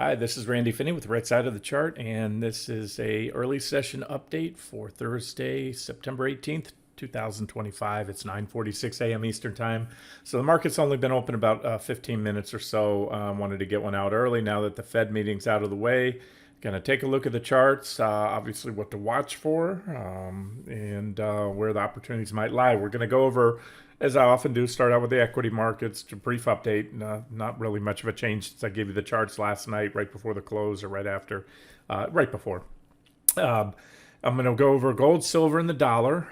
Hi, this is Randy Finney with Right Side of the Chart, and this is a early session update for Thursday, September 18th, 2025. It's 9:46 a.m. Eastern Time. So the market's only been open about 15 minutes or so. Wanted to get one out early now that the Fed meeting's out of the way. Going to take a look at the charts, obviously what to watch for, and where the opportunities might lie. We're going to go over, as I often do, start out with the equity markets. A brief update, not really much of a change since I gave you the charts last night, right before the close or right after, right before. I'm going to go over gold, silver, and the dollar.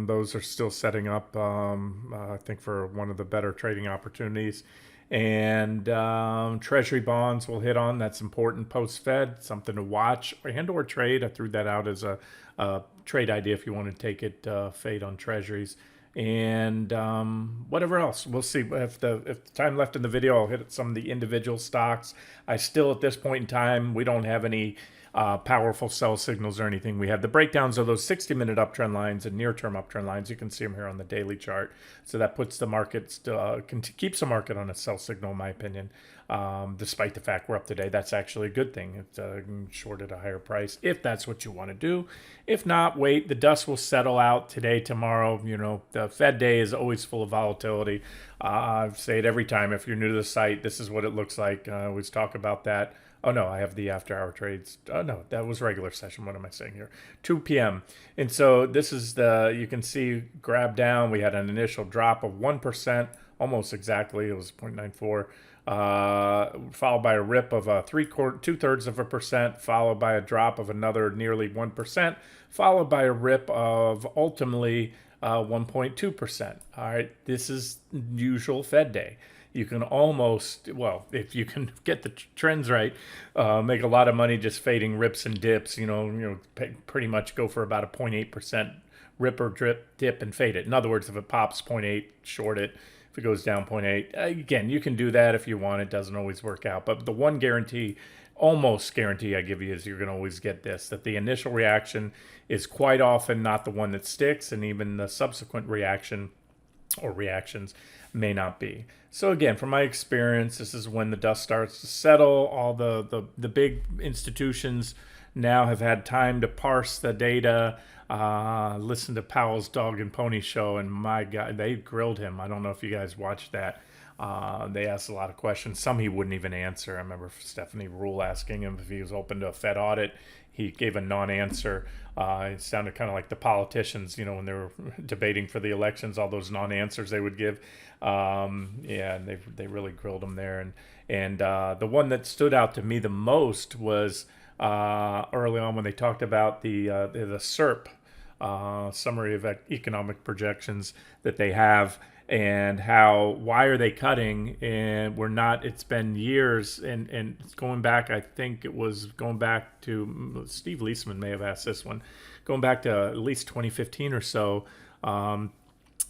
Those are still setting up, I think, for one of the better trading opportunities. And Treasury bonds will hit on. That's important post-Fed, something to watch and or trade. I threw that out as a trade idea if you want to take it fade on Treasuries. And whatever else. We'll see. If the time left in the video, I'll hit some of the individual stocks. I still, at this point in time, we don't have any powerful sell signals or anything. We have the breakdowns of those 60-minute uptrend lines and near-term uptrend lines. You can see them here on the daily chart. So that puts the market, keeps the market on a sell signal, in my opinion. Despite the fact we're up today, that's actually a good thing. It's short at a higher price if that's what you want to do. If not, wait. The dust will settle out today, tomorrow. You know, the Fed day is always full of volatility. I say it every time. If you're new to the site, this is what it looks like. I always talk about that. Oh, no, I have the after-hour trades. Oh, no, that was regular session. What am I saying here? 2 p.m. And so this is you can see, grab down. We had an initial drop of 1%, almost exactly. It was 0.94, followed by a rip of 2/3 of a percent, followed by a drop of another nearly 1%, followed by a rip of ultimately 1.2%. All right, this is usual Fed day. You can almost, well, if you can get the trends right, make a lot of money just fading rips and dips. Pretty much go for about a 0.8% rip or dip and fade it. In other words, if it pops 0.8, short it. If it goes down 0.8, again, you can do that if you want. It doesn't always work out. But the one guarantee, almost guarantee I give you is you're going to always get this, that the initial reaction is quite often not the one that sticks, and even the subsequent reaction or reactions may not be. So again, from my experience, this is when the dust starts to settle. All the big institutions now have had time to parse the data, listen to Powell's Dog and Pony show, and my God, they grilled him. I don't know if you guys watched that. They asked a lot of questions. Some he wouldn't even answer. I remember Stephanie Rule asking him if he was open to a Fed audit. He gave a non-answer. It sounded kind of like the politicians, when they were debating for the elections, all those non-answers they would give. Yeah, and they really grilled him there. And the one that stood out to me the most was early on when they talked about the SERP, summary of economic projections that they have, and why are they cutting? And it's been years, and it's going back, I think it was going back to, Steve Leisman may have asked this one, going back to at least 2015 or so.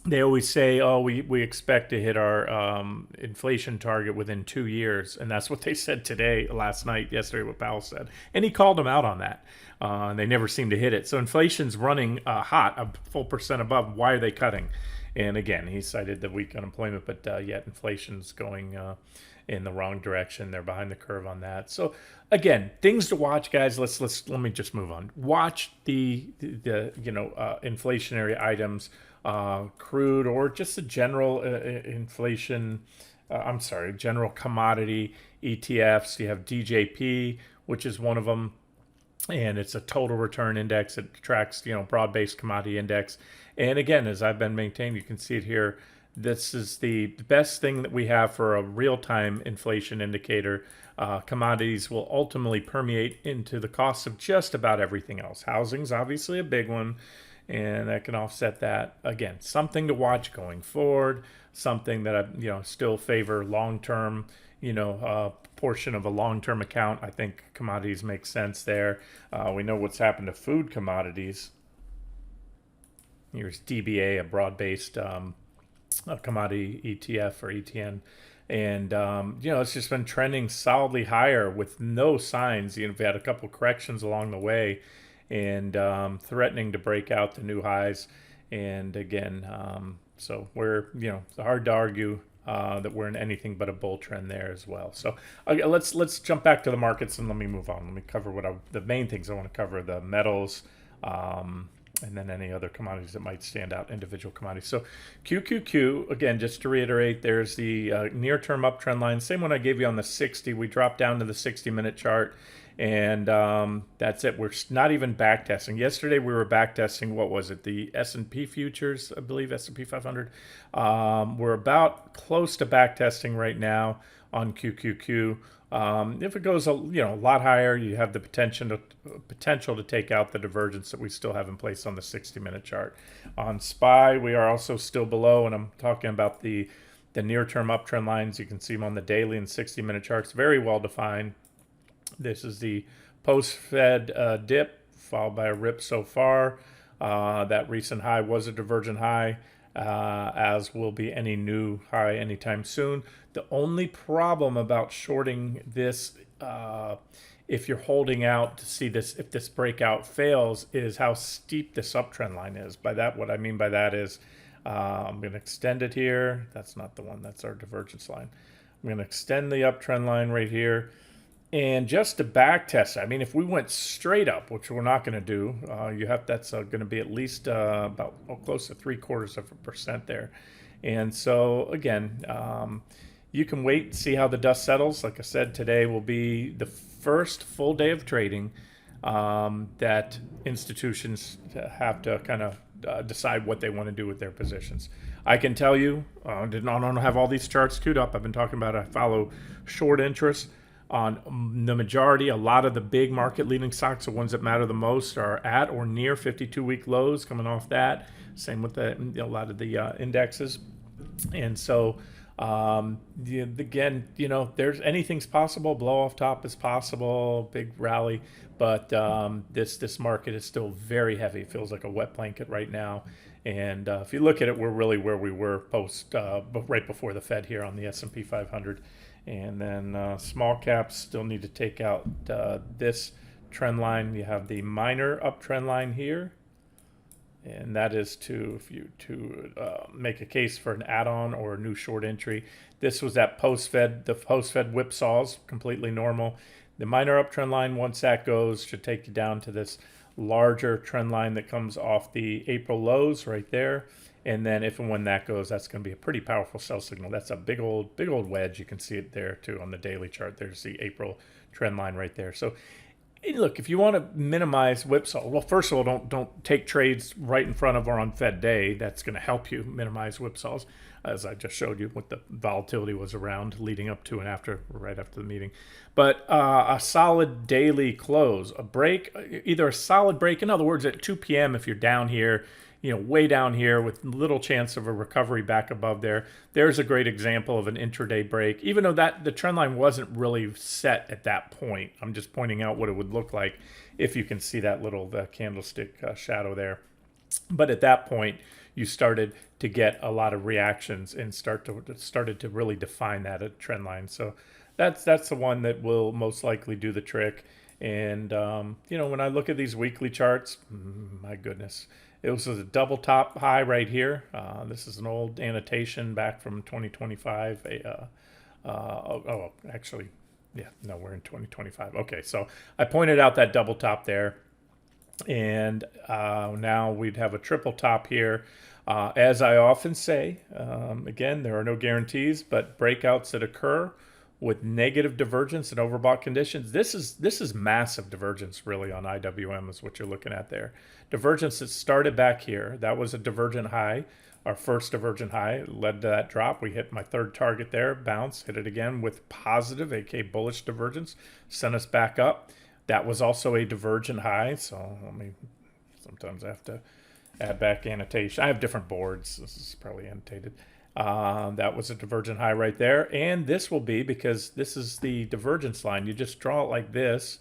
They always say, oh, we expect to hit our inflation target within 2 years. And that's what they said yesterday, what Powell said. And he called them out on that. And they never seem to hit it. So inflation's running hot, a full percent above. Why are they cutting? And again, he cited the weak unemployment, but yet inflation's going in the wrong direction. They're behind the curve on that. So again, things to watch, guys. Let me just move on. Watch the inflationary items, crude, or just the general general commodity ETFs. You have DJP, which is one of them, and it's a total return index. It tracks, broad-based commodity index. And again, as I've been maintaining, you can see it here. This is the best thing that we have for a real-time inflation indicator. Commodities will ultimately permeate into the costs of just about everything else. Housing's obviously a big one, and that can offset that. Again, something to watch going forward. Something that I still favor long-term. Portion of a long-term account. I think commodities make sense there. We know what's happened to food commodities. Here's DBA, a broad-based commodity ETF or ETN. And, it's just been trending solidly higher with no signs. We've had a couple corrections along the way and threatening to break out to new highs. And again, so it's hard to argue that we're in anything but a bull trend there as well. So okay, let's jump back to the markets and let me move on. Let me cover the main things I want to cover: the metals, and then any other commodities that might stand out, individual commodities. So QQQ, again, just to reiterate, there's the near-term uptrend line, same one I gave you on the 60. We dropped down to the 60-minute chart, and that's it. We're not even back testing. Yesterday we were back testing, what was it, the S&P futures, I believe, S&P 500. We're about close to back testing right now on QQQ. If it goes a lot higher, you have the potential to take out the divergence that we still have in place on the 60-minute chart. On SPY, we are also still below, and I'm talking about the near-term uptrend lines. You can see them on the daily and 60-minute charts, very well defined. This is the post-Fed dip, followed by a rip so far. That recent high was a divergent high, as will be any new high anytime soon. The only problem about shorting this, if you're holding out to see this, if this breakout fails, is how steep this uptrend line is. By that, what I mean by that is, I'm going to extend it here. That's not the one. That's our divergence line. I'm going to extend the uptrend line right here. And just to back test, I mean, if we went straight up, which we're not going to do, that's going to be at least about close to 0.75% there. And so again, you can wait and see how the dust settles. Like I said, today will be the first full day of trading that institutions have to kind of decide what they want to do with their positions. I can tell you, I don't have all these charts queued up. I've been talking about I follow short interest on the majority. A lot of the big market leading stocks, the ones that matter the most, are at or near 52-week lows, coming off that. Same with a lot of the indexes. And so again, there's anything's possible. Blow off top is possible, big rally, but this market is still very heavy. It feels like a wet blanket right now. And if you look at it, we're really where we were right before the Fed here on the S&P 500. And then small caps still need to take out this trend line. You have the minor uptrend line here, and that is to make a case for an add-on or a new short entry. This was that the post-Fed whipsaws, completely normal. The minor uptrend line, once that goes, should take you down to this larger trend line that comes off the April lows right there. And then if and when that goes, that's going to be a pretty powerful sell signal. That's a big old wedge. You can see it there too on the daily chart. There's the April trend line right there. So look, if you want to minimize whipsaw, well, first of all, don't take trades right in front of or on Fed day. That's going to help you minimize whipsaws, as I just showed you what the volatility was around leading up to and after, right after the meeting. But a solid daily close, a break, either a solid break, in other words, at 2 p.m. if you're down here, way down here with little chance of a recovery back above there. There's a great example of an intraday break, even though the trend line wasn't really set at that point. I'm just pointing out what it would look like if you can see that little candlestick shadow there. But at that point, you started to get a lot of reactions and started to really define that trend line. So that's the one that will most likely do the trick. And when I look at these weekly charts, my goodness. It was a double top high right here. This is an old annotation back from 2025. Actually, yeah, no, we're in 2025. Okay, so I pointed out that double top there. And now we'd have a triple top here. As I often say, again, there are no guarantees, but breakouts that occur with negative divergence and overbought conditions. This is massive divergence really on IWM is what you're looking at there. Divergence that started back here. That was a divergent high. Our first divergent high led to that drop. We hit my third target there, bounce, hit it again with positive, aka bullish divergence, sent us back up. That was also a divergent high. So sometimes I have to add back annotation. I have different boards. This is probably annotated. That was a divergent high right there. And this will be, because this is the divergence line. You just draw it like this.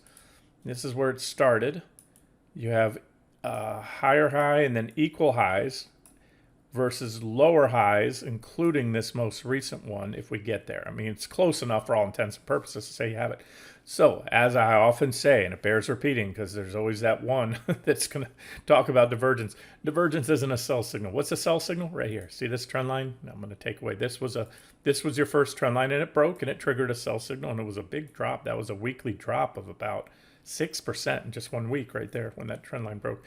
This is where it started. You have higher high and then equal highs versus lower highs, including this most recent one, if we get there. I mean, it's close enough for all intents and purposes to say you have it. So, as I often say, and it bears repeating because there's always that one that's going to talk about divergence. Divergence isn't a sell signal. What's a sell signal? Right here. See this trend line? I'm going to take away. This was your first trend line, and it broke, and it triggered a sell signal, and it was a big drop. That was a weekly drop of about 6% in just 1 week right there when that trend line broke.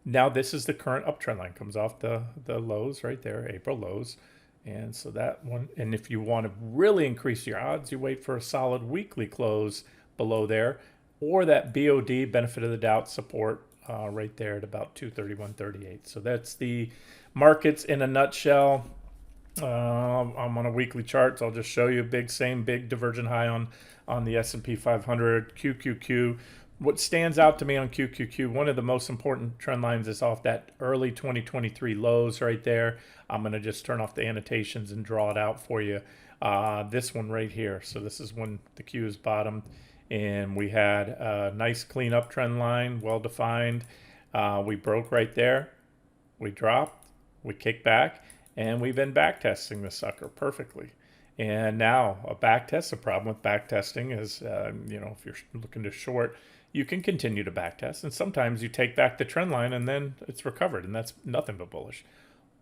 Now this is the current uptrend line. Comes off the lows right there, April lows. And so that one, and if you want to really increase your odds, you wait for a solid weekly close below there, or that BOD, benefit of the doubt support right there at about 231.38. So that's the markets in a nutshell. I'm on a weekly chart, so I'll just show you big divergent high on the S&P 500, QQQ. What stands out to me on QQQ, one of the most important trend lines is off that early 2023 lows right there. I'm going to just turn off the annotations and draw it out for you. This one right here. So this is when the Q is bottomed, and we had a nice clean up trend line, well defined. We broke right there. We dropped. We kicked back, and we've been back testing the sucker perfectly. And now a back test. The problem with back testing is, if you're looking to short, you can continue to back test, and sometimes you take back the trend line and then it's recovered, and that's nothing but bullish.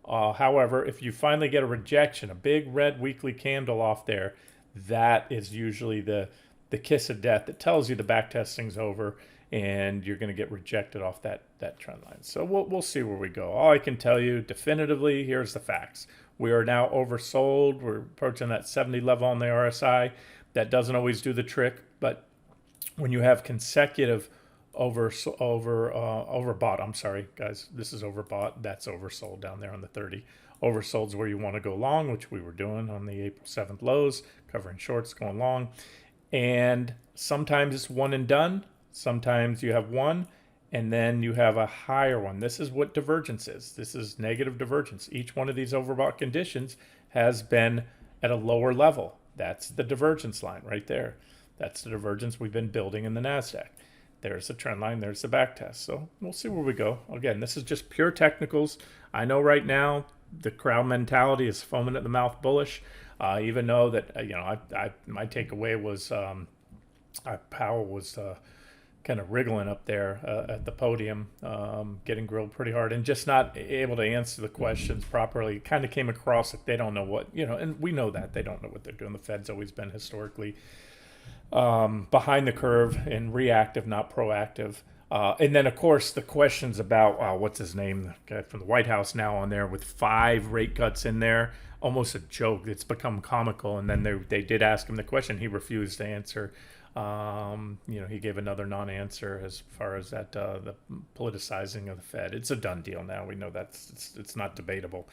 However, if you finally get a rejection, a big red weekly candle off there, that is usually the kiss of death that tells you the back testing's over and you're going to get rejected off that trend line. So we'll see where we go. All I can tell you definitively, here's the facts. We are now oversold. We're approaching that 70 level on the RSI. That doesn't always do the trick, but when you have consecutive overbought, I'm sorry, guys, this is overbought. That's oversold down there on the 30. Oversold is where you want to go long, which we were doing on the April 7th lows, covering shorts, going long. And sometimes it's one and done. Sometimes you have one, and then you have a higher one. This is what divergence is. This is negative divergence. Each one of these overbought conditions has been at a lower level. That's the divergence line right there. That's the divergence we've been building in the NASDAQ. There's the trend line. There's the back test. So we'll see where we go. Again, this is just pure technicals. I know right now the crowd mentality is foaming at the mouth bullish. Even though that, my takeaway was Powell was kind of wriggling up there at the podium, getting grilled pretty hard and just not able to answer the questions properly. Kind of came across like they don't know what, and we know that they don't know what they're doing. The Fed's always been historically behind the curve and reactive, not proactive. And then, of course, the questions about, what's his name, the guy from the White House now on there with 5 rate cuts in there, almost a joke. It's become comical. And then they did ask him the question. He refused to answer. He gave another non-answer as far as that the politicizing of the Fed. It's a done deal now. We know it's not debatable.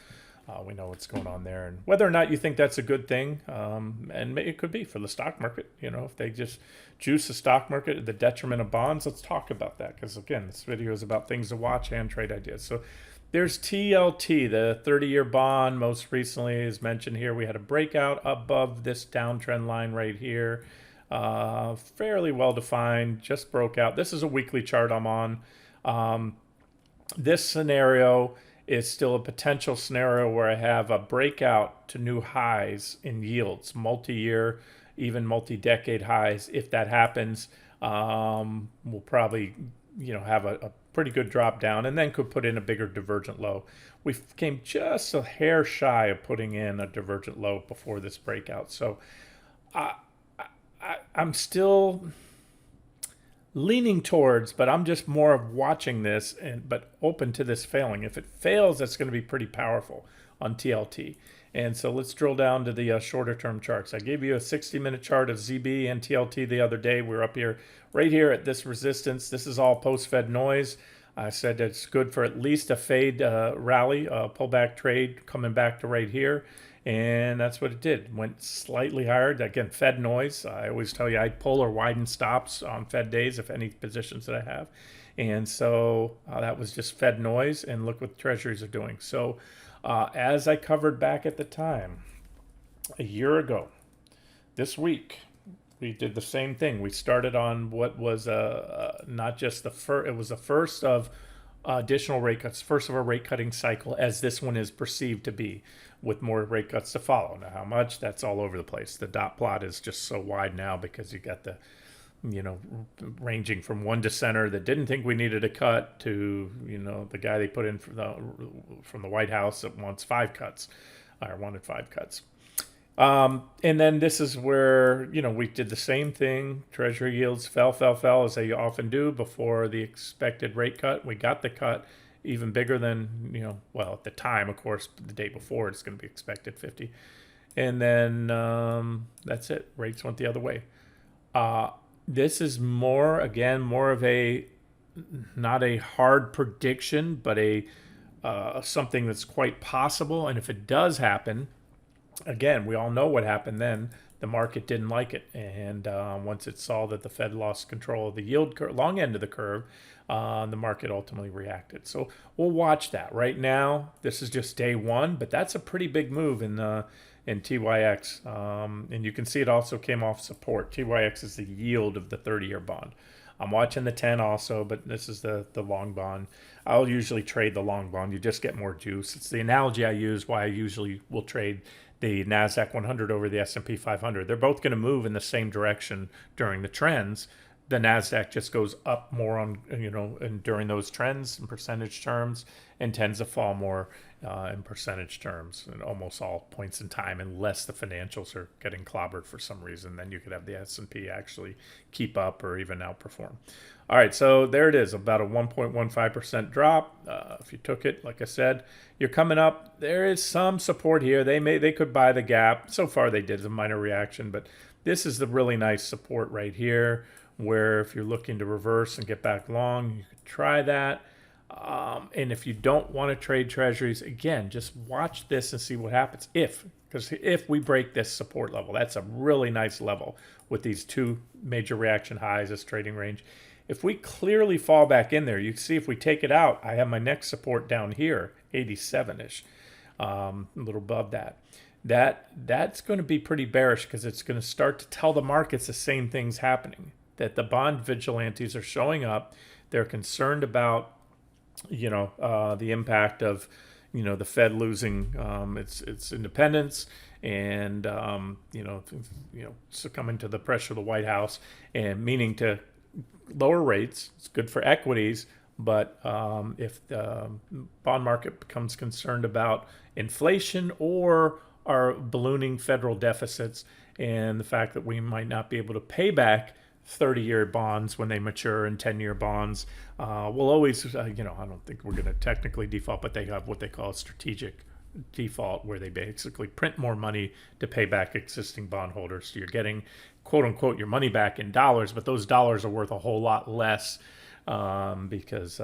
We know what's going on there, and whether or not you think that's a good thing, and it could be for the stock market. If they just juice the stock market at the detriment of bonds, let's talk about that. Because again, this video is about things to watch and trade ideas. So there's TLT, the 30-year bond. Most recently, is mentioned here, we had a breakout above this downtrend line right here. Fairly well defined, just broke out. This is a weekly chart I'm on. This scenario is still a potential scenario where I have a breakout to new highs in yields, multi-year, even multi-decade highs. If that happens, we'll probably have a pretty good drop down, and then could put in a bigger divergent low. We came just a hair shy of putting in a divergent low before this breakout. So I'm still leaning towards, but I'm just more of watching this, but open to this failing. If it fails, that's going to be pretty powerful on TLT. And so let's drill down to the shorter term charts. I gave you a 60-minute chart of ZB and TLT the other day. We're up here, right here at this resistance. This is all post-Fed noise. I said it's good for at least a fade rally, pullback trade coming back to right here. And that's what it did. Went slightly higher. Again, Fed noise. I always tell you I pull or widen stops on Fed days, if any positions that I have. And so that was just Fed noise. And look what Treasuries are doing. So as I covered back at the time, a year ago, this week, we did the same thing. We started on what was not just the first, it was the first of additional rate cuts, first of a rate cutting cycle, as this one is perceived to be, with more rate cuts to follow. Now, how much? That's all over the place. The dot plot is just so wide now because you got the, ranging from one dissenter that didn't think we needed a cut to, the guy they put in from the White House that wants 5 cuts, or wanted 5 cuts. And then this is where, we did the same thing. Treasury yields fell as they often do before the expected rate cut. We got the cut even bigger than, at the time, of course, the day before it's going to be expected 50. And then that's it. Rates went the other way. This is more of a, not a hard prediction, but something that's quite possible. And if it does happen, again, we all know what happened then. The market didn't like it. And once it saw that the Fed lost control of the yield long end of the curve, the market ultimately reacted. So we'll watch that. Right now, this is just day one, but that's a pretty big move in TYX. And you can see it also came off support. TYX is the yield of the 30-year bond. I'm watching the 10 also, but this is the long bond. I'll usually trade the long bond. You just get more juice. It's the analogy I use why I usually will trade the NASDAQ 100 over the S&P 500. They're both going to move in the same direction during the trends. The NASDAQ just goes up more and during those trends in percentage terms, and tends to fall more in percentage terms in almost all points in time, unless the financials are getting clobbered for some reason. Then you could have the S&P actually keep up or even outperform. All right, so there it is, about a 1.15% drop. If you took it, like I said, you're coming up. There is some support here. They could buy the gap. So far they did a minor reaction, but this is the really nice support right here, where if you're looking to reverse and get back long, you could try that. And if you don't want to trade treasuries, again, just watch this and see what happens. Because if we break this support level, that's a really nice level with these 2 major reaction highs, this trading range. If we clearly fall back in there, you can see if we take it out, I have my next support down here, 87-ish, a little above that. That's going to be pretty bearish because it's going to start to tell the markets the same thing's happening, that the bond vigilantes are showing up. They're concerned about, the impact of, the Fed losing its independence and, succumbing to the pressure of the White House, and meaning to lower rates. It's good for equities, but if the bond market becomes concerned about inflation or our ballooning federal deficits and the fact that we might not be able to pay back 30-year bonds when they mature and 10-year bonds, we'll always, I don't think we're going to technically default, but they have what they call a strategic default, where they basically print more money to pay back existing bondholders. So you're getting, quote unquote, your money back in dollars, but those dollars are worth a whole lot less because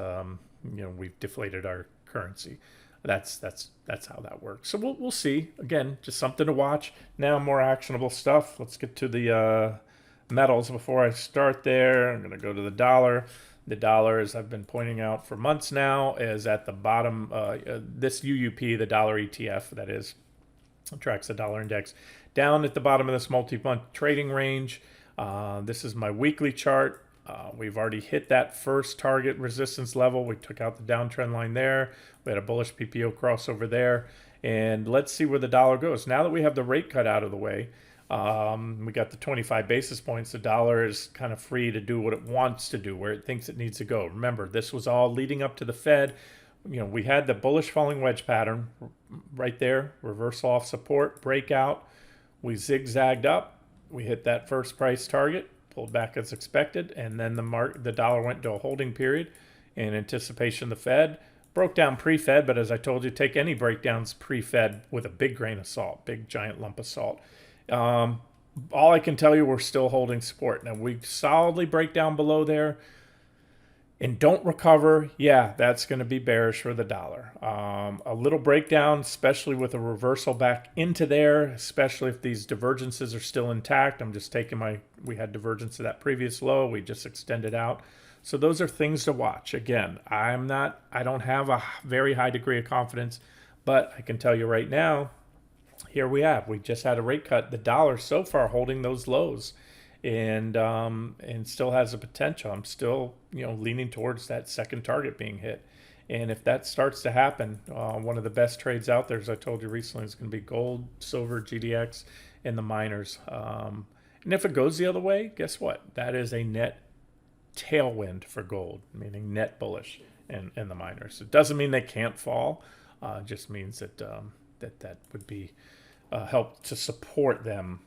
we've deflated our currency. That's how that works. So we'll see. Again, just something to watch. Now more actionable stuff. Let's get to the metals. Before I start there, I'm going to go to the dollar. The dollar, as I've been pointing out for months now, is at the bottom. This UUP, the dollar ETF, that is, tracks the dollar index, down at the bottom of this multi-month trading range. This is my weekly chart. We've already hit that first target resistance level. We took out the downtrend line there. We had a bullish PPO crossover there. And let's see where the dollar goes. Now that we have the rate cut out of the way, we got the 25 basis points. The dollar is kind of free to do what it wants to do, where it thinks it needs to go. Remember, this was all leading up to the Fed. We had the bullish falling wedge pattern right there, reversal off support, breakout. We zigzagged up. We hit that first price target, pulled back as expected, and then the dollar went to a holding period in anticipation of the Fed. Broke down pre-Fed, but as I told you, take any breakdowns pre-Fed with a big grain of salt, big giant lump of salt. All I can tell you, we're still holding support. Now, we solidly break down below there and don't recover. Yeah, that's going to be bearish for the dollar. A little breakdown, especially with a reversal back into there, especially if these divergences are still intact. I'm just taking we had divergence to that previous low. We just extended out. So those are things to watch. Again, I don't have a very high degree of confidence, but I can tell you right now, here we just had a rate cut. The dollar so far holding those lows and still has a potential. I'm still, leaning towards that second target being hit. And if that starts to happen, one of the best trades out there, as I told you recently, is going to be gold, silver, GDX, and the miners. And if it goes the other way, guess what? That is a net tailwind for gold, meaning net bullish in the miners. It doesn't mean they can't fall. It just means that that would be help to support them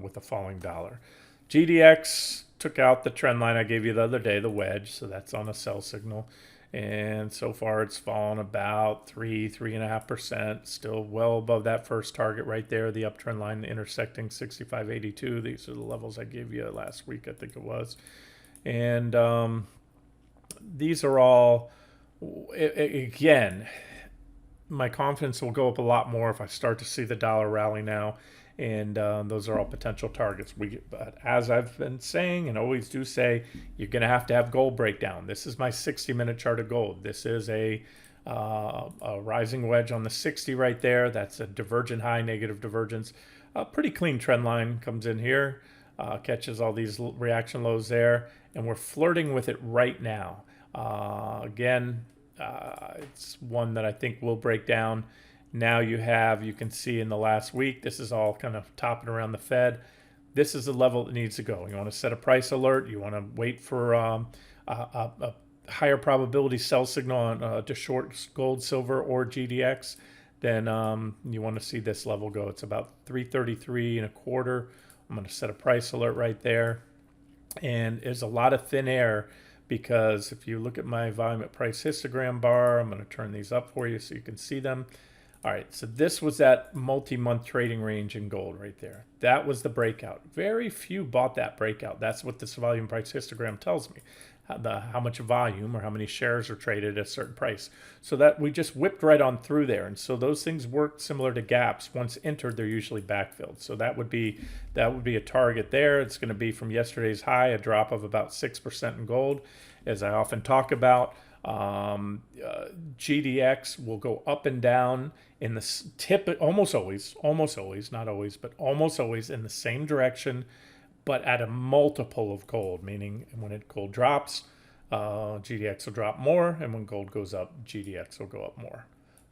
with a falling dollar. GDX took out the trend line I gave you the other day, the wedge, so that's on a sell signal. And so far it's fallen about 3.5%, still well above that first target right there, the uptrend line intersecting 65.82. These are the levels I gave you last week, I think it was. And these are all, again, my confidence will go up a lot more if I start to see the dollar rally now. And those are all potential targets. But as I've been saying and always do say, you're going to have gold breakdown. This is my 60-minute chart of gold. This is a rising wedge on the 60 right there. That's a divergent high, negative divergence. A pretty clean trend line comes in here, catches all these reaction lows there, and we're flirting with it right now. Again, it's one that I think will break down. Now you can see in the last week, this is all kind of topping around the Fed. This is the level that needs to go. You want to set a price alert. You want to wait for a higher probability sell signal on to short gold, silver, or GDX. Then you want to see this level go. It's about 333.25. I'm going to set a price alert right there. And there's a lot of thin air because if you look at my volume at price histogram bar, I'm going to turn these up for you so you can see them. All right, so this was that multi-month trading range in gold right there. That was the breakout. Very few bought that breakout. That's what this volume price histogram tells me, how much volume or how many shares are traded at a certain price. So that we just whipped right on through there. And so those things work similar to gaps. Once entered, they're usually backfilled. So that would be a target there. It's going to be from yesterday's high, a drop of about 6% in gold, as I often talk about. GDX will go up and down in the almost always, not always, but almost always in the same direction, but at a multiple of gold, meaning when gold drops, GDX will drop more, and when gold goes up, GDX will go up more.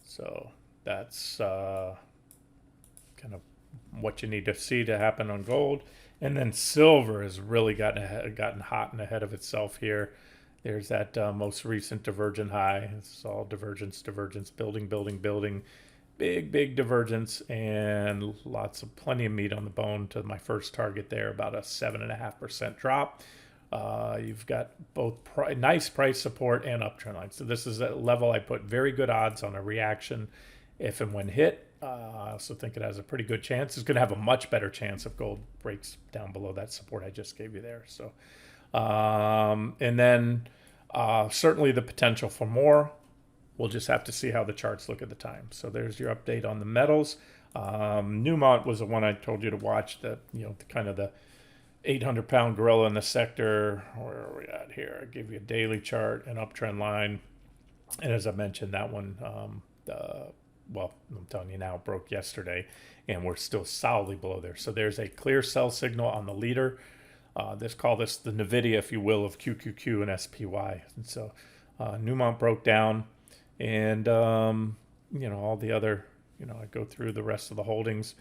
So that's kind of what you need to see to happen on gold. And then silver has really gotten hot and ahead of itself here. There's that most recent divergent high. It's all divergence, building. Big divergence, and plenty of meat on the bone to my first target there, about a 7.5% drop. You've got both nice price support and uptrend lines. So this is a level I put very good odds on a reaction if and when hit. I also think it has a pretty good chance. It's going to have a much better chance if gold breaks down below that support I just gave you there. So. And then certainly the potential for more. We'll just have to see how the charts look at the time. So there's your update on the metals. Newmont was the one I told you to watch. Kind of the 800-pound gorilla in the sector. Where are we at here? I gave you a daily chart, an uptrend line, and as I mentioned, that one. I'm telling you now, it broke yesterday, and we're still solidly below there. So there's a clear sell signal on the leader. Call this the NVIDIA, if you will, of QQQ and SPY. And so Newmont broke down, and all the other, I go through the rest of the holdings.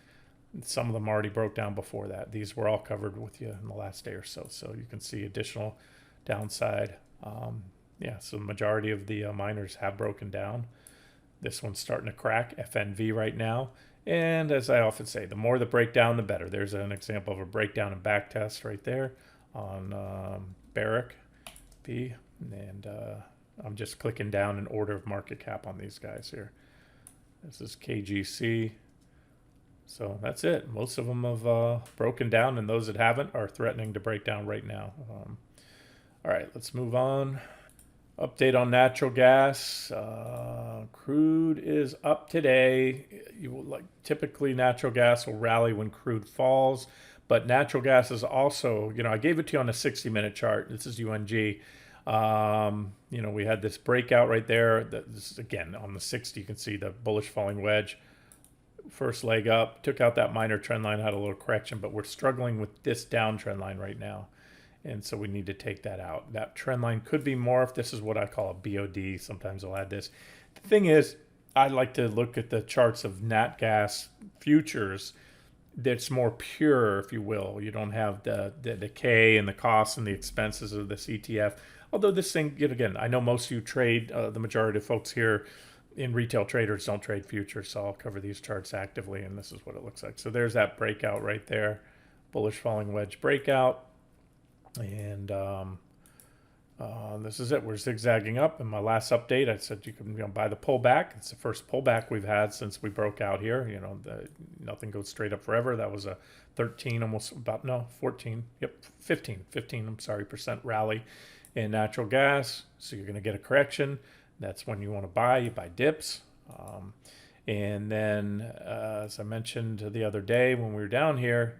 Some of them already broke down before that. These were all covered with you in the last day or so. So you can see additional downside. So the majority of the miners have broken down. This one's starting to crack, FNV right now. And as I often say, the more the breakdown, the better. There's an example of a breakdown and back test right there on Barrick B. And I'm just clicking down in order of market cap on these guys here. This is KGC. So that's it. Most of them have broken down, and those that haven't are threatening to break down right now. All right, let's move on. Update on natural gas. Crude is up today. Typically natural gas will rally when crude falls, but natural gas is also, I gave it to you on a 60-minute chart. This is UNG. We had this breakout right there. This is, again, on the 60, you can see the bullish falling wedge. First leg up, took out that minor trend line, had a little correction, but we're struggling with this downtrend line right now. And so we need to take that out. That trend line could be morphed. This is what I call a BOD. Sometimes I'll add this. The thing is, I like to look at the charts of nat gas futures that's more pure, if you will. You don't have the decay and the costs and the expenses of this ETF. Although this thing, yet again, I know most of you trade, the majority of folks here in retail traders don't trade futures, so I'll cover these charts actively, and this is what it looks like. So there's that breakout right there, bullish falling wedge breakout. And this is it. We're zigzagging up. In my last update, I said you can buy the pullback. It's the first pullback we've had since we broke out here. Nothing goes straight up forever. That was a 13, almost about, no, 14, yep, 15, I'm sorry, percent rally in natural gas. So you're going to get a correction. That's when you want to buy. You buy dips. And then, as I mentioned the other day when we were down here,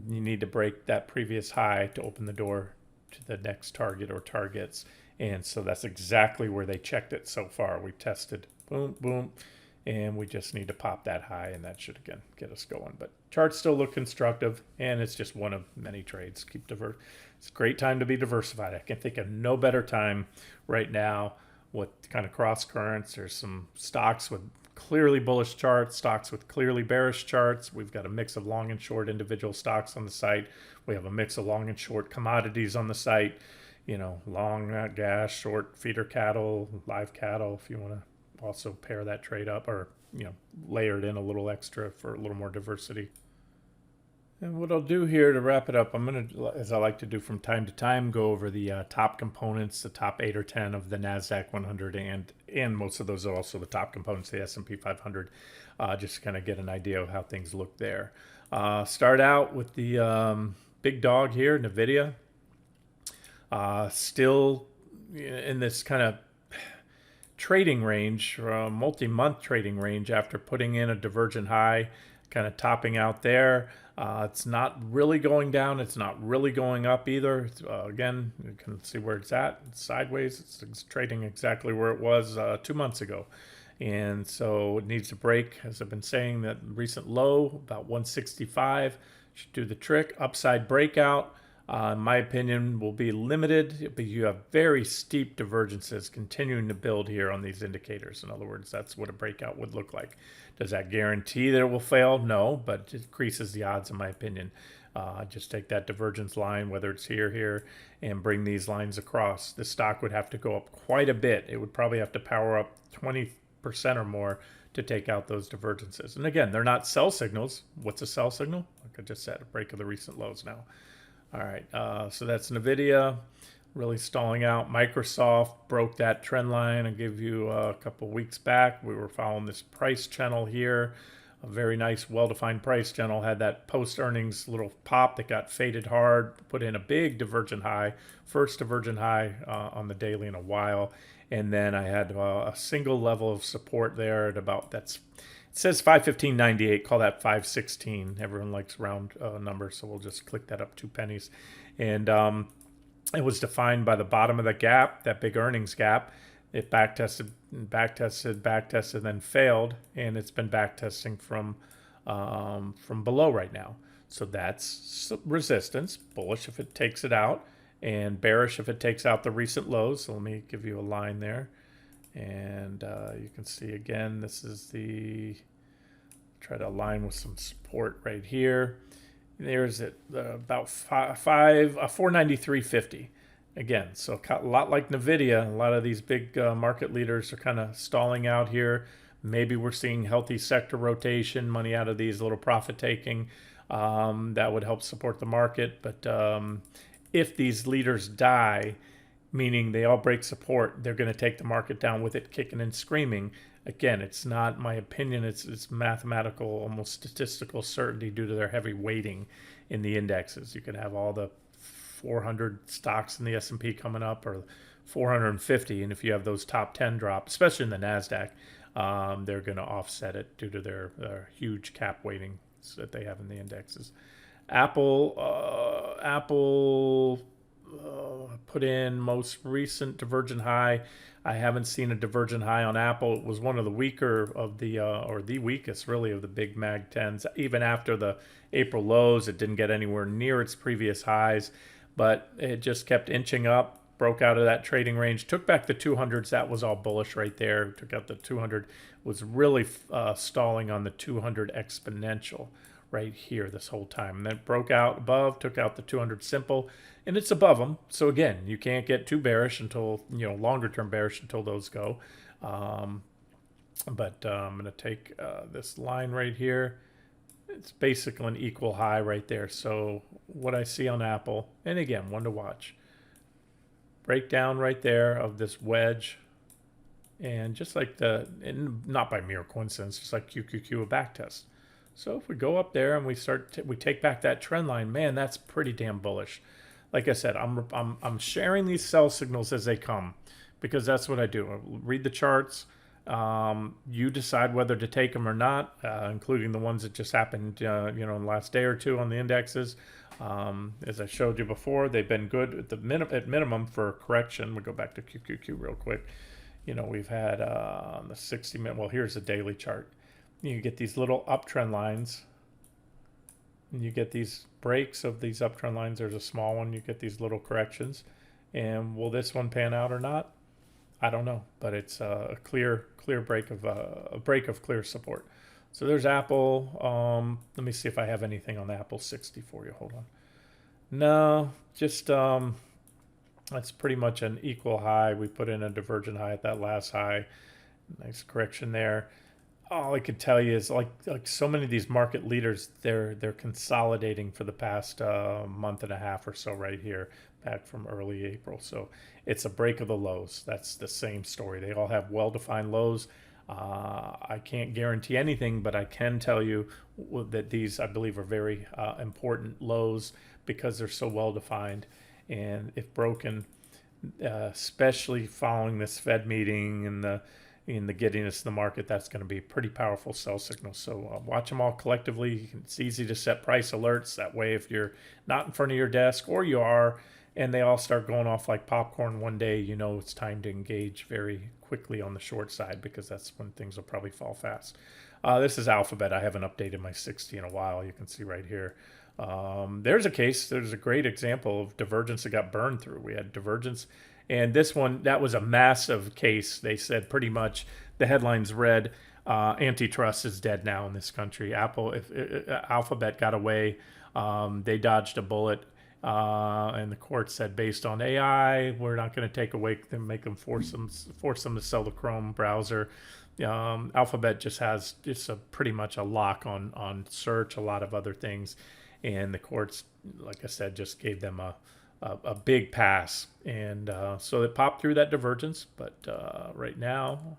you need to break that previous high to open the door to the next target or targets. And so that's exactly where they checked it so far. We've tested, boom, boom, and we just need to pop that high, and that should, again, get us going. But charts still look constructive, and it's just one of many trades. It's a great time to be diversified. I can think of no better time right now with kind of cross currents. There's some stocks with clearly bullish charts, stocks with clearly bearish charts. We've got a mix of long and short individual stocks on the site. We have a mix of long and short commodities on the site. Long gas, short feeder cattle, live cattle, if you want to also pair that trade up, or layer it in a little extra for a little more diversity. And what I'll do here to wrap it up, I'm going to, as I like to do from time to time, go over the top components, the top 8 or 10 of the NASDAQ 100, and most of those are also the top components of the S&P 500, just to kind of get an idea of how things look there. Start out with the big dog here, NVIDIA. Still in this kind of trading range, multi-month trading range after putting in a divergent high, kind of topping out there. It's not really going down. It's not really going up either. Again, you can see where it's at. It's sideways. It's trading exactly where it was 2 months ago. And so it needs to break, as I've been saying, that recent low, about 165, should do the trick. Upside breakout, in my opinion, will be limited, but you have very steep divergences continuing to build here on these indicators. In other words, that's what a breakout would look like. Does that guarantee that it will fail? No, but it increases the odds, in my opinion. Just take that divergence line, whether it's here, and bring these lines across. The stock would have to go up quite a bit. It would probably have to power up 20% or more to take out those divergences. And again, they're not sell signals. What's a sell signal? Like I just said, a break of the recent lows now. All right, so that's NVIDIA really stalling out. Microsoft broke that trend line. I gave you a couple weeks back. We were following this price channel here. A very nice, well-defined price channel. Had that post-earnings little pop that got faded hard, put in a big divergent high, first divergent high on the daily in a while. And then I had a single level of support there at about, it says 515.98, call that 516. Everyone likes round numbers, so we'll just click that up 2 pennies. And it was defined by the bottom of the gap, that big earnings gap. It backtested, then failed, and it's been backtesting from below right now. So that's resistance, bullish if it takes it out, and bearish if it takes out the recent lows. So let me give you a line there. And you can see again, this is try to align with some support right here. There's it, about 493.50. Again, so a lot like NVIDIA, a lot of these big market leaders are kind of stalling out here. Maybe we're seeing healthy sector rotation, money out of these little profit taking. That would help support the market. But if these leaders die, meaning they all break support, they're going to take the market down with it kicking and screaming. Again, it's not my opinion. It's mathematical, almost statistical certainty due to their heavy weighting in the indexes. You can have all the 400 stocks in the S&P coming up, or 450, and if you have those top 10 drop, especially in the NASDAQ, they're going to offset it due to their huge cap weighting that they have in the indexes. Apple put in most recent divergent high. I haven't seen a divergent high on Apple. It was one of the weaker of or the weakest really of the big Mag 10s. Even after the April lows, it didn't get anywhere near its previous highs. but it just kept inching up, broke out of that trading range, took back the 200s. That was all bullish right there. Took out the 200, was really stalling on the 200 exponential right here this whole time. And then it broke out above, took out the 200 simple, and it's above them. So again, you can't get too bearish until, longer term bearish until those go. But I'm going to take this line right here. It's basically an equal high right there. So what I see on Apple, and again, one to watch, breakdown right there of this wedge. And just like and not by mere coincidence, just like QQQ, a back test. So if we go up there and we take back that trend line, man, that's pretty damn bullish. Like I said, I'm sharing these sell signals as they come, because that's what I do. I read the charts. You decide whether to take them or not, including the ones that just happened, in the last day or two on the indexes. As I showed you before, they've been good at minimum for correction. We go back to QQQ real quick. We've had on the 60-minute. Well, here's the daily chart. You get these little uptrend lines, and you get these breaks of these uptrend lines. There's a small one. You get these little corrections, and will this one pan out or not? I don't know, but it's a clear break of clear support. So there's Apple. Let me see if I have anything on the Apple 60 for you. Hold on. No, just that's pretty much an equal high. We put in a divergent high at that last high. Nice correction there. All I could tell you is like so many of these market leaders, they're consolidating for the past month and a half or so right here, back from early April. So it's a break of the lows. That's the same story. They all have well-defined lows. I can't guarantee anything, but I can tell you that these, I believe, are very important lows because they're so well-defined. And if broken, especially following this Fed meeting and the giddiness in the market, that's going to be a pretty powerful sell signal. So watch them all collectively. It's easy to set price alerts. That way, if you're not in front of your desk, or you are, and they all start going off like popcorn one day, it's time to engage very quickly on the short side, because that's when things will probably fall fast. This is Alphabet. I haven't updated my 60 in a while. You can see right here. There's a great example of divergence that got burned through. We had divergence. And this one, that was a massive case. They said pretty much, the headlines read, antitrust is dead now in this country. Alphabet got away. They dodged a bullet. And the court said, based on AI, we're not going to take away them, make them force them to sell the Chrome browser. Alphabet just has pretty much a lock on search, a lot of other things. And the courts, like I said, just gave them a big pass, and so it popped through that divergence. But right now,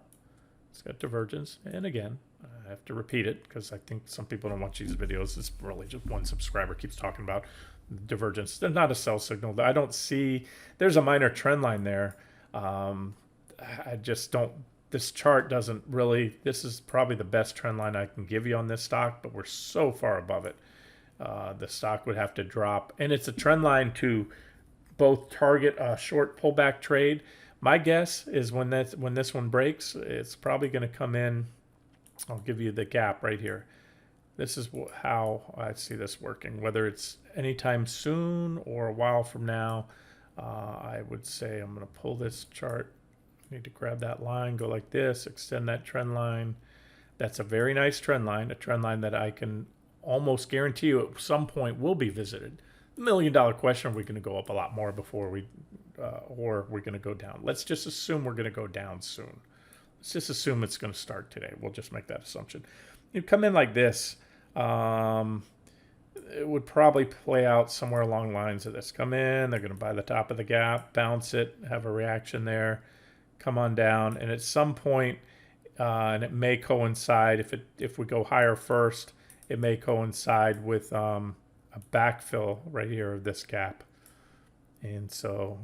it's got divergence. And again, I have to repeat it because I think some people don't watch these videos. It's really just one subscriber keeps talking about divergence. They're not a sell signal. I don't see. There's a minor trend line there. I just don't. This chart doesn't really. This is probably the best trend line I can give you on this stock, but we're so far above it. The stock would have to drop, and it's a trend line to both target a short pullback trade. My guess is when this one breaks, it's probably going to come in. I'll give you the gap right here. This is how I see this working. Whether it's anytime soon or a while from now, I would say I'm going to pull this chart. Need to grab that line, go like this, extend that trend line. That's a very nice trend line, a trend line that I can almost guarantee you at some point will be visited. The $1 million question: are we going to go up a lot more before or we're going to go down? Let's just assume we're going to go down soon. Let's just assume it's going to start today. We'll just make that assumption. You come in like this, it would probably play out somewhere along the lines of this. Come in, they're going to buy the top of the gap, bounce it, have a reaction there, come on down, and at some point, and it may coincide if we go higher first. It may coincide with a backfill right here of this gap. And so,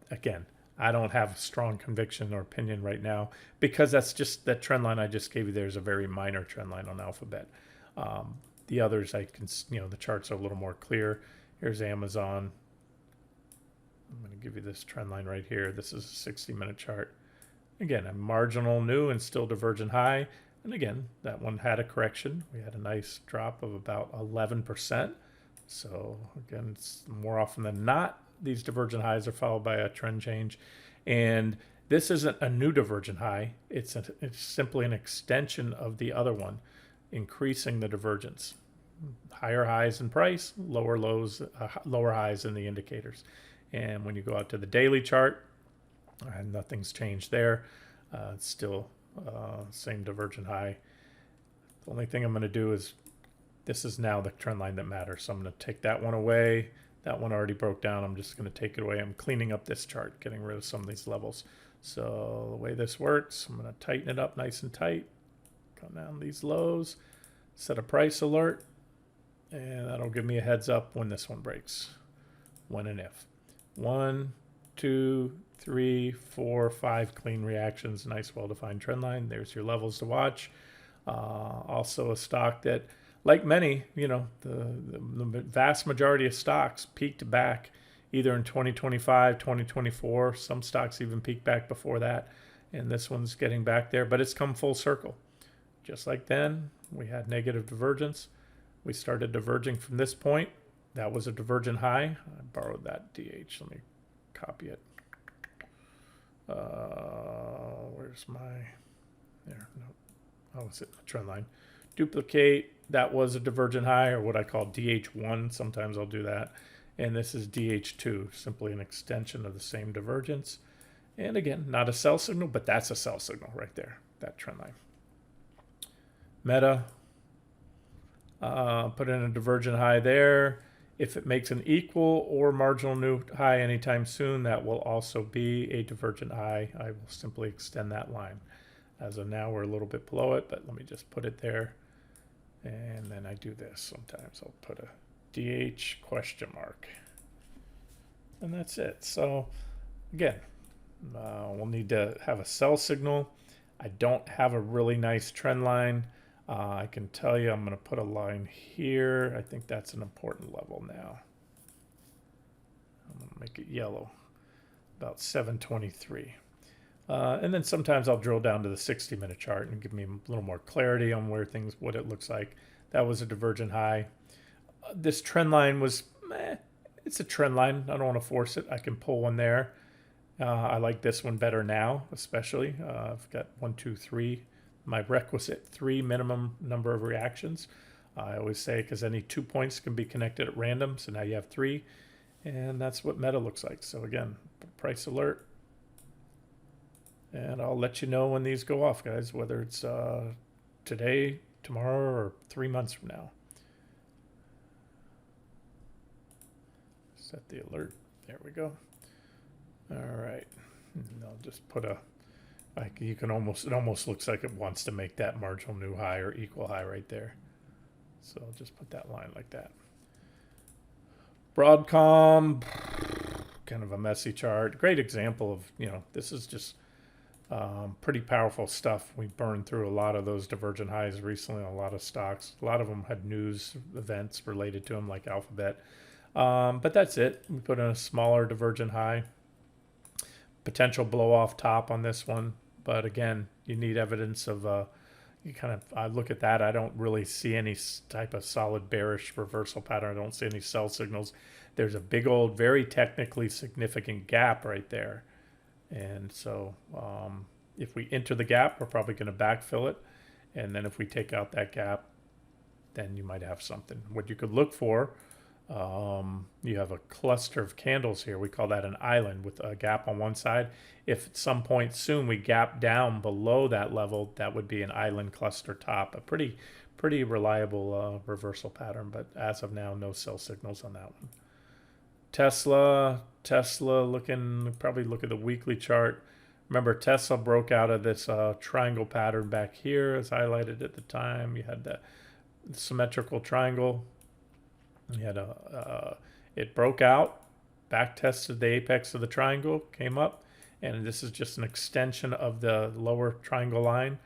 again, I don't have a strong conviction or opinion right now, because that's just that trend line I just gave you. There's a very minor trend line on Alphabet. The others, I can, the charts are a little more clear. Here's Amazon. I'm going to give you this trend line right here. This is a 60-minute chart. Again, a marginal new and still divergent high. And again, that one had a correction. We had a nice drop of about 11%. So again, it's more often than not, these divergent highs are followed by a trend change. And this isn't a new divergent high. It's simply an extension of the other one, increasing the divergence. Higher highs in price, lower lows, lower highs in the indicators. And when you go out to the daily chart, nothing's changed there. It's still same divergent high. The only thing I'm going to do is, this is now the trend line that matters. So I'm going to take that one away. That one already broke down. I'm just going to take it away. I'm cleaning up this chart, getting rid of some of these levels. So the way this works, I'm going to tighten it up nice and tight. Come down these lows, set a price alert, and that'll give me a heads up when this one breaks. When and if. 1, 2, 3, 4, 5 clean reactions. Nice, well-defined trend line. There's your levels to watch. Also a stock that, like many, the vast majority of stocks peaked back either in 2025, 2024. Some stocks even peaked back before that. And this one's getting back there, but it's come full circle. Just like then, we had negative divergence. We started diverging from this point. That was a divergent high. I borrowed that DH. Let me copy it. Where's my... There, no. Oh, it's a trend line. Duplicate. That was a divergent high, or what I call DH1. Sometimes I'll do that. And this is DH2, simply an extension of the same divergence. And again, not a sell signal, but that's a sell signal right there, that trend line. Meta, put in a divergent high there. If it makes an equal or marginal new high anytime soon, that will also be a divergent high. I will simply extend that line. As of now, we're a little bit below it, but let me just put it there. And then I do this. Sometimes I'll put a DH question mark. And that's it. So again, we'll need to have a sell signal. I don't have a really nice trend line. I can tell you I'm going to put a line here. I think that's an important level now. I'm going to make it yellow, about 723. And then sometimes I'll drill down to the 60-minute chart and give me a little more clarity on what it looks like. That was a divergent high. This trend line was, it's a trend line. I don't want to force it. I can pull one there. I like this one better now, especially. I've got 1, 2, 3. My requisite 3 minimum number of reactions. I always say, because any 2 points can be connected at random. So now you have 3. And that's what Meta looks like. So again, price alert. And I'll let you know when these go off, guys, whether it's today, tomorrow, or 3 months from now. Set the alert. There we go. All right. And I'll just put a, you can almost, it almost looks like it wants to make that marginal new high or equal high right there. So I'll just put that line like that. Broadcom, kind of a messy chart. Great example of, this is just pretty powerful stuff. We burned through a lot of those divergent highs recently on a lot of stocks. A lot of them had news events related to them, like Alphabet. But that's it. We put in a smaller divergent high. Potential blow off top on this one. But again, you need evidence of, I look at that. I don't really see any type of solid bearish reversal pattern. I don't see any sell signals. There's a big old, very technically significant gap right there. And so if we enter the gap, we're probably going to backfill it. And then if we take out that gap, then you might have something. What you could look for, you have a cluster of candles here. We call that an island with a gap on one side. If at some point soon we gap down below that level, that would be an island cluster top. A pretty reliable reversal pattern. But as of now, no sell signals on that one. Tesla, probably look at the weekly chart. Remember, Tesla broke out of this triangle pattern back here, as highlighted at the time. You had the symmetrical triangle. You had it broke out, back tested the apex of the triangle, came up, and this is just an extension of the lower triangle line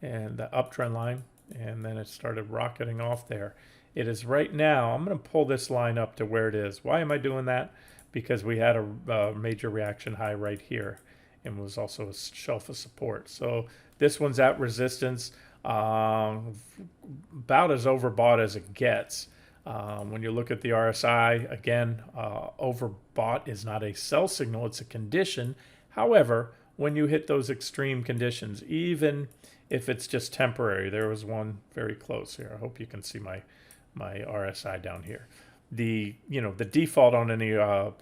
and the uptrend line, and then it started rocketing off there. It is right now, I'm going to pull this line up to where it is. Why am I doing that? Because we had a major reaction high right here and was also a shelf of support. So this one's at resistance, about as overbought as it gets. When you look at the RSI, again, overbought is not a sell signal, it's a condition. However, when you hit those extreme conditions, even if it's just temporary, there was one very close here. I hope you can see my RSI down here. The default on any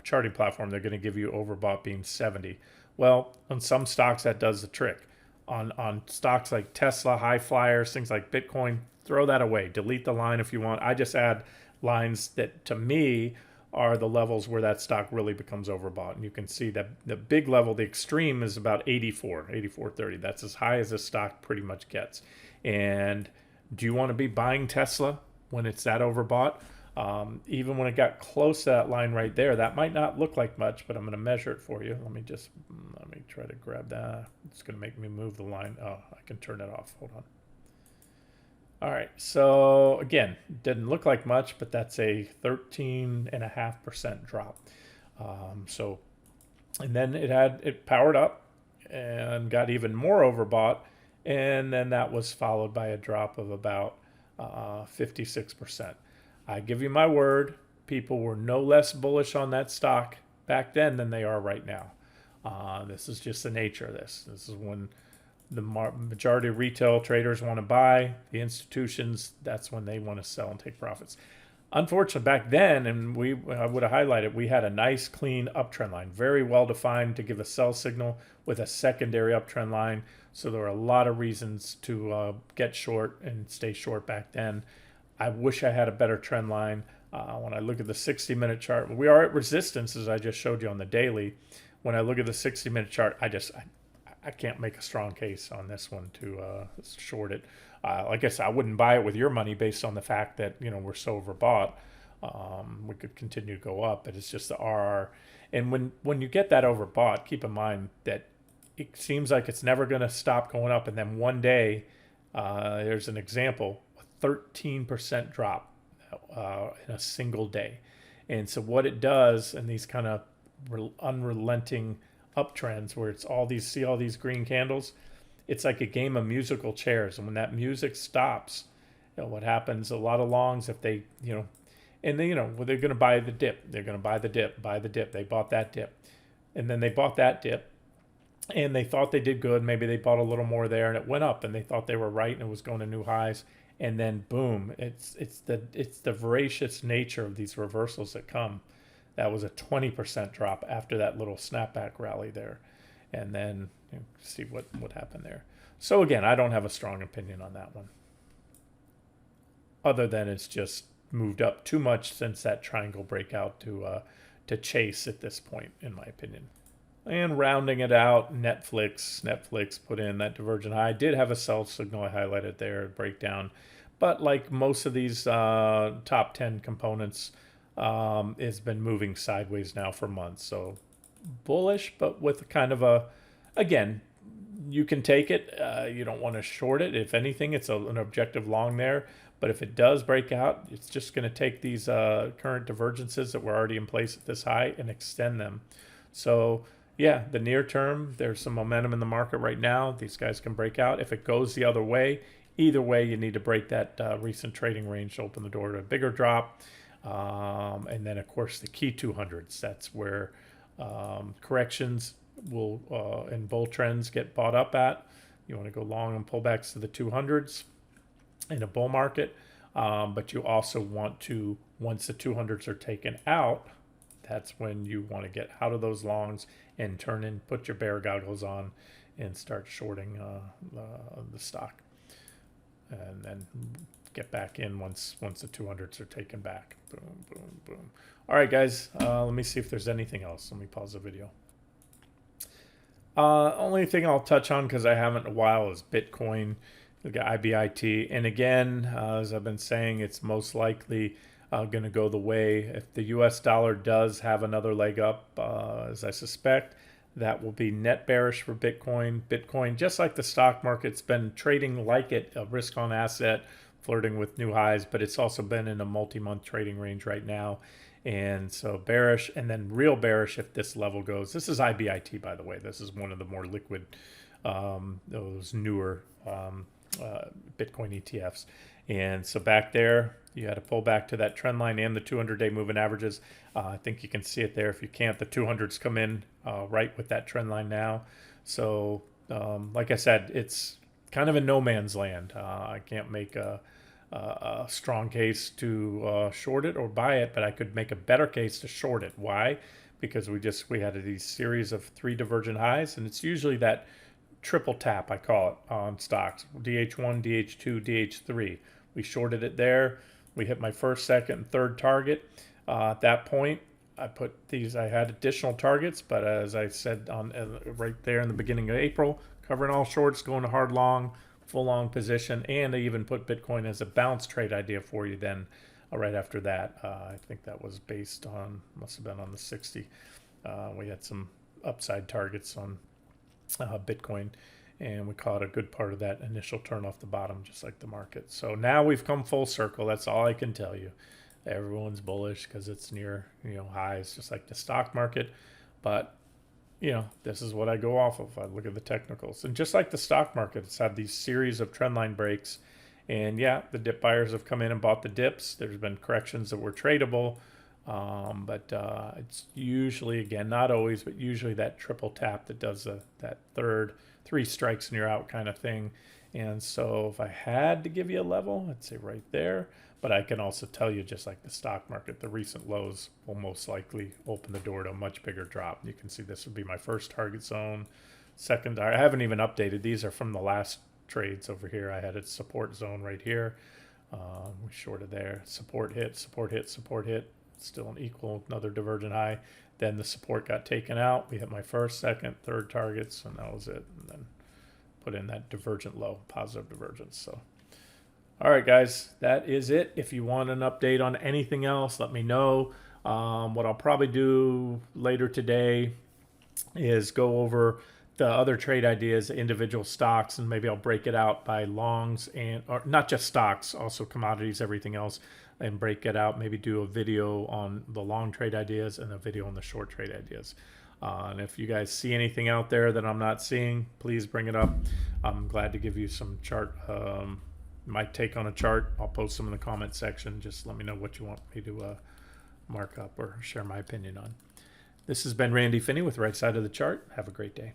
charting platform, they're going to give you overbought being 70. Well, on some stocks that does the trick. On stocks like Tesla, high flyers, things like Bitcoin, throw that away. Delete the line if you want. I just add lines that to me are the levels where that stock really becomes overbought. And you can see that the big level, the extreme, is about 84.30. That's as high as the stock pretty much gets. And do you want to be buying Tesla when it's that overbought? Even when it got close to that line right there, that might not look like much, but I'm going to measure it for you. Let me try to grab that. It's going to make me move the line. Oh, I can turn it off. Hold on. All right. So again, didn't look like much, but that's a 13.5% drop. And then it powered up and got even more overbought. And then that was followed by a drop of about 56%. I give you my word, people were no less bullish on that stock back then than they are right now. This is just the nature of this. This is when the majority of retail traders want to buy. The institutions, that's when they want to sell and take profits. Unfortunately, back then, and I would have highlighted, we had a nice, clean uptrend line, very well defined to give a sell signal with a secondary uptrend line. So there were a lot of reasons to get short and stay short back then. I wish I had a better trend line. When I look at the 60-minute chart, we are at resistance, as I just showed you on the daily. When I look at the 60-minute chart, I can't make a strong case on this one to short it. I guess I wouldn't buy it with your money based on the fact that we're so overbought. We could continue to go up, but it's just the RR. And when you get that overbought, keep in mind that it seems like it's never going to stop going up, and then one day, there's an example. 13% drop in a single day. And so what it does in these kind of unrelenting uptrends where it's all these green candles, it's like a game of musical chairs. And when that music stops, what happens, a lot of longs, if they, and they, well, they're going to buy the dip. They're going to buy the dip. They bought that dip. And then they bought that dip. And they thought they did good. Maybe they bought a little more there and it went up and they thought they were right and it was going to new highs. And then boom, it's the voracious nature of these reversals that come. That was a 20% drop after that little snapback rally there. And then see what happened there. So again, I don't have a strong opinion on that one. Other than it's just moved up too much since that triangle breakout to chase at this point, in my opinion. And rounding it out, Netflix put in that divergent high. Did have a sell signal I highlighted there, breakdown. But like most of these top 10 components, it's been moving sideways now for months. So bullish, but with kind of again, you can take it. You don't want to short it. If anything, it's an objective long there. But if it does break out, it's just going to take these current divergences that were already in place at this high and extend them. So yeah, the near term, there's some momentum in the market right now. These guys can break out. If it goes the other way, either way, you need to break that recent trading range to open the door to a bigger drop. And then, of course, the key 200s. That's where corrections will and bull trends get bought up at. You want to go long and pullbacks to the 200s in a bull market. But you also want to, once the 200s are taken out, that's when you want to get out of those longs and put your bear goggles on and start shorting the stock. And then get back in once the 200s are taken back. Boom, boom, boom. All right, guys, let me see if there's anything else. Let me pause the video. Only thing I'll touch on, because I haven't in a while, is Bitcoin. We got IBIT. And again, as I've been saying, it's most likely going to go the way. If the US dollar does have another leg up, as I suspect, that will be net bearish for Bitcoin. Bitcoin, just like the stock market's been trading like it, a risk on asset, flirting with new highs, but it's also been in a multi-month trading range right now. And so bearish, and then real bearish if this level goes. This is IBIT, by the way. This is one of the more liquid, those newer Bitcoin ETFs. And so back there, you had to pull back to that trend line and the 200-day moving averages. I think you can see it there. If you can't, the 200s come in right with that trend line now. So like I said, it's kind of a no man's land. I can't make a strong case to short it or buy it, but I could make a better case to short it. Why? Because we had these series of 3 divergent highs, and it's usually that triple tap, I call it, on stocks: DH1, DH2, DH3. We shorted it there. We hit my first, second, and third target. At that point, I had additional targets, but as I said right there in the beginning of April, covering all shorts, going to hard long, full long position, and I even put Bitcoin as a bounce trade idea for you then right after that. I think that was based on, must have been on the 60. We had some upside targets on Bitcoin, and we caught a good part of that initial turn off the bottom, just like the market. So now we've come full circle. That's all I can tell you. Everyone's bullish because it's near highs, just like the stock market. But this is what I go off of. I look at the technicals, and just like the stock market, it's had these series of trendline breaks. And yeah, the dip buyers have come in and bought the dips. There's been corrections that were tradable. But it's usually, again, not always, but usually that triple tap that does that third 3 strikes and you're out kind of thing. And so if I had to give you a level, I'd say right there. But I can also tell you, just like the stock market, the recent lows will most likely open the door to a much bigger drop. You can see this would be my first target zone. Second, I haven't even updated. These are from the last trades over here. I had a support zone right here. We shorted there. Support hit, support hit, support hit. Still an equal, another divergent high. Then the support got taken out. We hit my first, second, third targets, and that was it. And then put in that divergent low, positive divergence. So, all right, guys, that is it. If you want an update on anything else, let me know. What I'll probably do later today is go over the other trade ideas, individual stocks, and maybe I'll break it out by longs or not just stocks, also commodities, everything else, and break it out. Maybe do a video on the long trade ideas and a video on the short trade ideas. And if you guys see anything out there that I'm not seeing, please bring it up. I'm glad to give you some chart, my take on a chart. I'll post them in the comment section. Just let me know what you want me to mark up or share my opinion on. This has been Randy Finney with Right Side of the Chart. Have a great day.